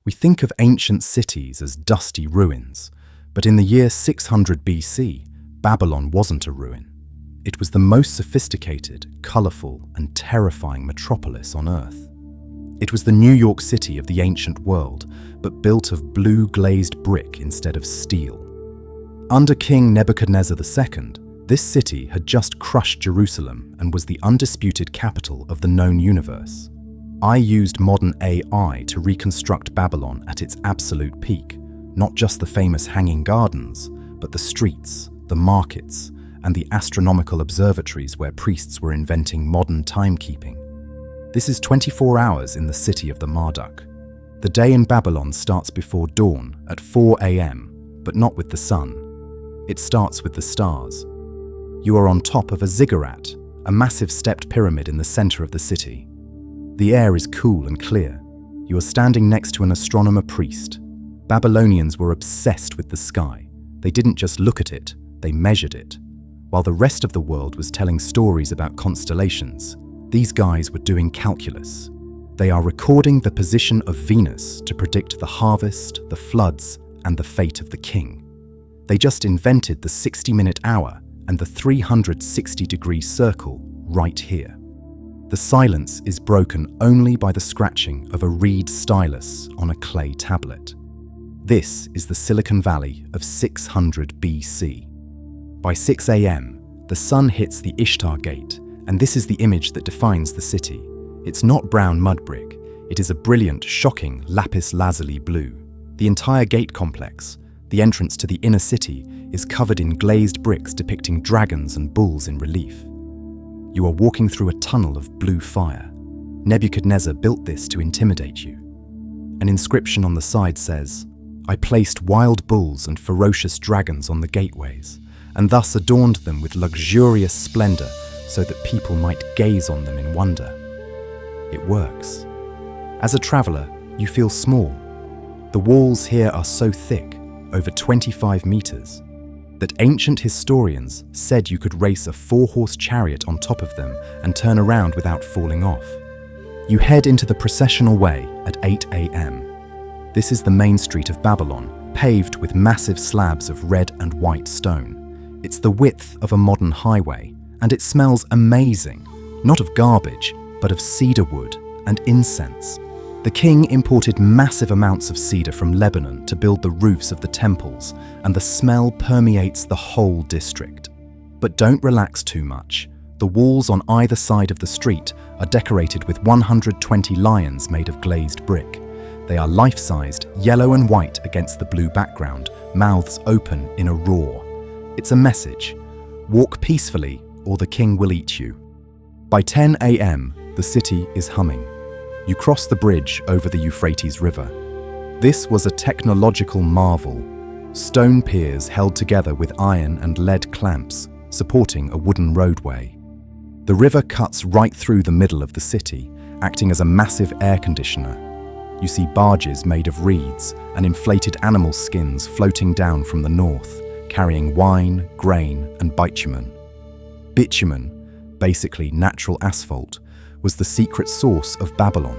We think of ancient cities as dusty ruins, but in the year 600 BC, Babylon wasn't a ruin. It was the most sophisticated, colorful, and terrifying metropolis on Earth. It was the New York City of the ancient world, but built of blue glazed brick instead of steel. Under King Nebuchadnezzar II, this city had just crushed Jerusalem and was the undisputed capital of the known universe. I used modern AI to reconstruct Babylon at its absolute peak, not just the famous hanging gardens, but the streets, the markets, and the astronomical observatories where priests were inventing modern timekeeping. This is 24 hours in the city of the Marduk. The day in Babylon starts before dawn at 4 a.m., but not with the sun. It starts with the stars. You are on top of a ziggurat, a massive stepped pyramid in the center of the city. The air is cool and clear. You are standing next to an astronomer priest. Babylonians were obsessed with the sky. They didn't just look at it, they measured it. While the rest of the world was telling stories about constellations, these guys were doing calculus. They are recording the position of Venus to predict the harvest, the floods, and the fate of the king. They just invented the 60-minute hour and the 360-degree circle right here. The silence is broken only by the scratching of a reed stylus on a clay tablet. This is the Silicon Valley of 600 BC. By 6 a.m., the sun hits the Ishtar Gate, and this is the image that defines the city. It's not brown mud brick. It is a brilliant, shocking lapis lazuli blue. The entire gate complex, the entrance to the inner city, is covered in glazed bricks depicting dragons and bulls in relief. You are walking through a tunnel of blue fire. Nebuchadnezzar built this to intimidate you. An inscription on the side says, "I placed wild bulls and ferocious dragons on the gateways, and thus adorned them with luxurious splendor so that people might gaze on them in wonder." It works. As a traveler, you feel small. The walls here are so thick, over 25 meters, that ancient historians said you could race a 4-horse chariot on top of them and turn around without falling off. You head into the processional way at 8 a.m. This is the main street of Babylon, paved with massive slabs of red and white stone. It's the width of a modern highway, and it smells amazing, not of garbage, but of cedar wood and incense. The king imported massive amounts of cedar from Lebanon to build the roofs of the temples, and the smell permeates the whole district. But don't relax too much. The walls on either side of the street are decorated with 120 lions made of glazed brick. They are life-sized, yellow and white against the blue background, mouths open in a roar. It's a message. Walk peacefully, or the king will eat you. By 10 a.m., the city is humming. You cross the bridge over the Euphrates River. This was a technological marvel. Stone piers held together with iron and lead clamps, supporting a wooden roadway. The river cuts right through the middle of the city, acting as a massive air conditioner. You see barges made of reeds and inflated animal skins floating down from the north, carrying wine, grain, and bitumen. Bitumen, basically natural asphalt, was the secret source of Babylon.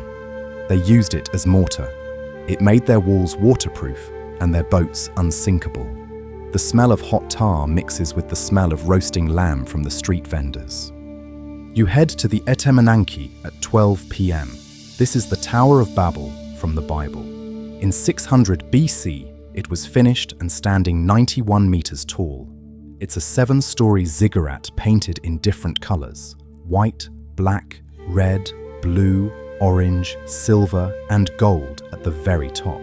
They used it as mortar. It made their walls waterproof and their boats unsinkable. The smell of hot tar mixes with the smell of roasting lamb from the street vendors. You head to the Etemenanki at 12 p.m. This is the Tower of Babel from the Bible. In 600 BC, it was finished and standing 91 meters tall. It's a 7-story ziggurat painted in different colors: white, black, red, blue, orange, silver, and gold at the very top.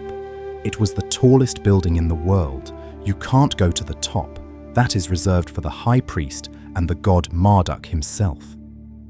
It was the tallest building in the world. You can't go to the top. That is reserved for the high priest and the god Marduk himself.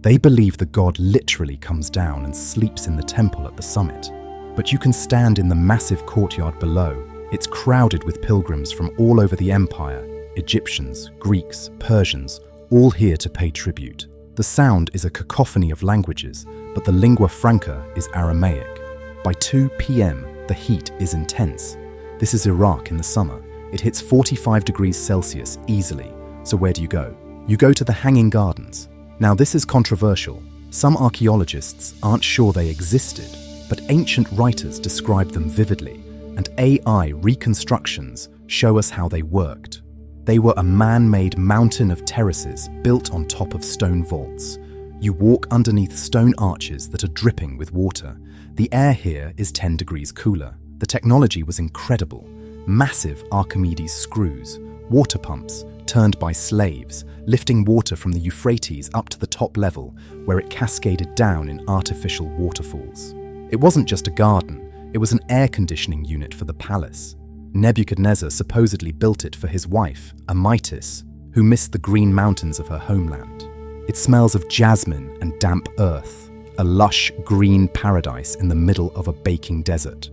They believe the god literally comes down and sleeps in the temple at the summit. But you can stand in the massive courtyard below. It's crowded with pilgrims from all over the empire, Egyptians, Greeks, Persians, all here to pay tribute. The sound is a cacophony of languages, but the lingua franca is Aramaic. By 2 p.m., the heat is intense. This is Iraq in the summer. It hits 45 degrees Celsius easily. So where do you go? You go to the Hanging Gardens. Now this is controversial. Some archaeologists aren't sure they existed. but ancient writers describe them vividly, and AI reconstructions show us how they worked. They were a man-made mountain of terraces built on top of stone vaults. You walk underneath stone arches that are dripping with water. The air here is 10 degrees cooler. The technology was incredible. Massive Archimedes screws, water pumps, turned by slaves, lifting water from the Euphrates up to the top level, where it cascaded down in artificial waterfalls. It wasn't just a garden, it was an air conditioning unit for the palace. Nebuchadnezzar supposedly built it for his wife, Amytis, who missed the green mountains of her homeland. It smells of jasmine and damp earth, a lush green paradise in the middle of a baking desert.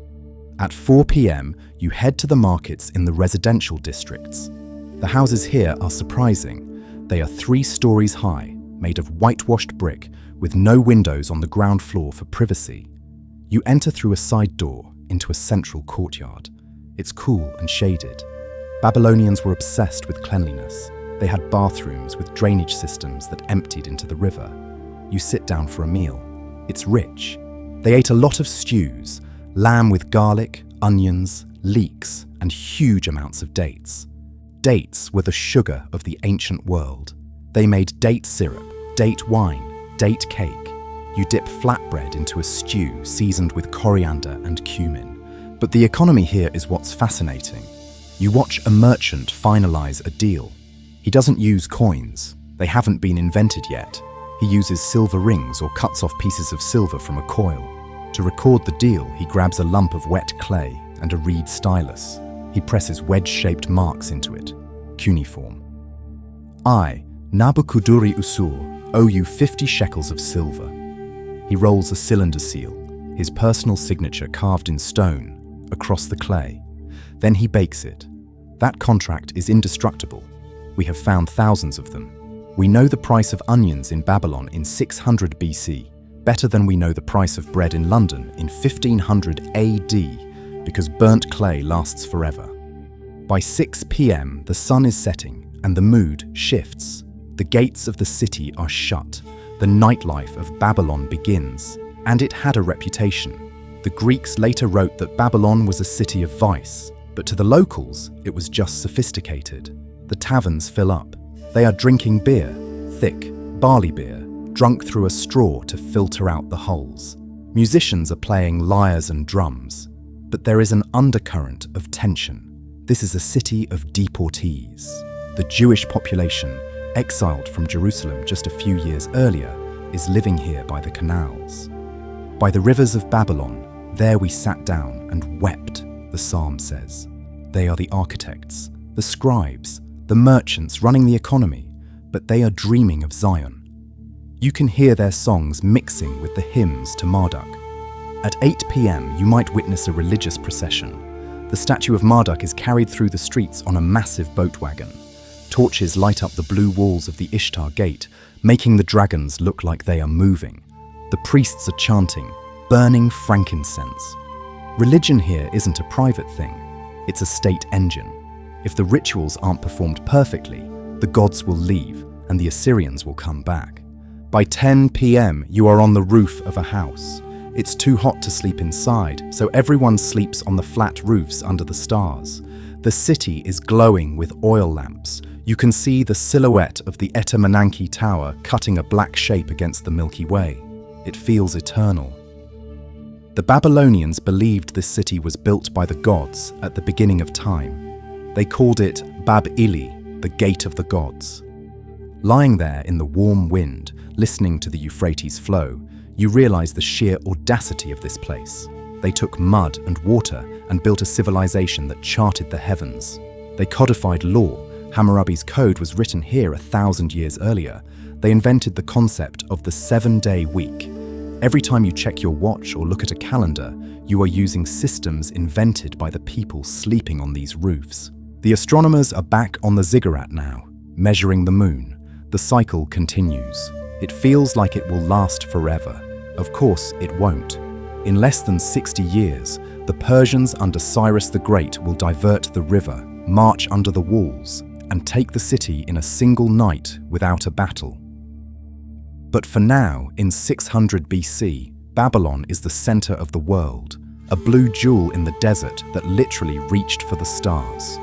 At 4 p.m., you head to the markets in the residential districts. The houses here are surprising. They are 3 stories high, made of whitewashed brick, with no windows on the ground floor for privacy. You enter through a side door into a central courtyard. It's cool and shaded. Babylonians were obsessed with cleanliness. They had bathrooms with drainage systems that emptied into the river. You sit down for a meal. It's rich. They ate a lot of stews, lamb with garlic, onions, leeks, and huge amounts of dates. Dates were the sugar of the ancient world. They made date syrup, date wine, date cake. You dip flatbread into a stew seasoned with coriander and cumin. But the economy here is what's fascinating. You watch a merchant finalize a deal. He doesn't use coins. They haven't been invented yet. He uses silver rings or cuts off pieces of silver from a coil. To record the deal, he grabs a lump of wet clay and a reed stylus. He presses wedge-shaped marks into it. Cuneiform. I, Nabukuduri Usur, owe you 50 shekels of silver. He rolls a cylinder seal, his personal signature carved in stone, across the clay. Then he bakes it. That contract is indestructible. We have found thousands of them. We know the price of onions in Babylon in 600 BC, better than we know the price of bread in London in 1500 AD, because burnt clay lasts forever. By 6 p.m., the sun is setting and the mood shifts. The gates of the city are shut. The nightlife of Babylon begins, and it had a reputation. The Greeks later wrote that Babylon was a city of vice, but to the locals, it was just sophisticated. The taverns fill up. They are drinking beer, thick, barley beer, drunk through a straw to filter out the hulls. Musicians are playing lyres and drums, but there is an undercurrent of tension. This is a city of deportees. The Jewish population, exiled from Jerusalem just a few years earlier, is living here by the canals. By the rivers of Babylon, there we sat down and wept, the psalm says. They are the architects, the scribes, the merchants running the economy, but they are dreaming of Zion. You can hear their songs mixing with the hymns to Marduk. At 8 p.m., you might witness a religious procession. The statue of Marduk is carried through the streets on a massive boat wagon. Torches light up the blue walls of the Ishtar Gate, making the dragons look like they are moving. The priests are chanting, burning frankincense. Religion here isn't a private thing, it's a state engine. If the rituals aren't performed perfectly, the gods will leave and the Assyrians will come back. By 10 p.m., you are on the roof of a house. It's too hot to sleep inside, so everyone sleeps on the flat roofs under the stars. The city is glowing with oil lamps. You can see the silhouette of the Etemenanke Tower cutting a black shape against the Milky Way. It feels eternal. The Babylonians believed this city was built by the gods at the beginning of time. They called it Bab-Ili, the Gate of the Gods. Lying there in the warm wind, listening to the Euphrates flow, you realize the sheer audacity of this place. They took mud and water and built a civilization that charted the heavens. They codified law. Hammurabi's code was written here 1,000 years earlier. They invented the concept of the 7-day week. Every time you check your watch or look at a calendar, you are using systems invented by the people sleeping on these roofs. The astronomers are back on the ziggurat now, measuring the moon. The cycle continues. It feels like it will last forever. Of course, it won't. In less than 60 years, the Persians under Cyrus the Great will divert the river, march under the walls, and take the city in a single night without a battle. But for now, in 600 BC, Babylon is the center of the world, a blue jewel in the desert that literally reached for the stars.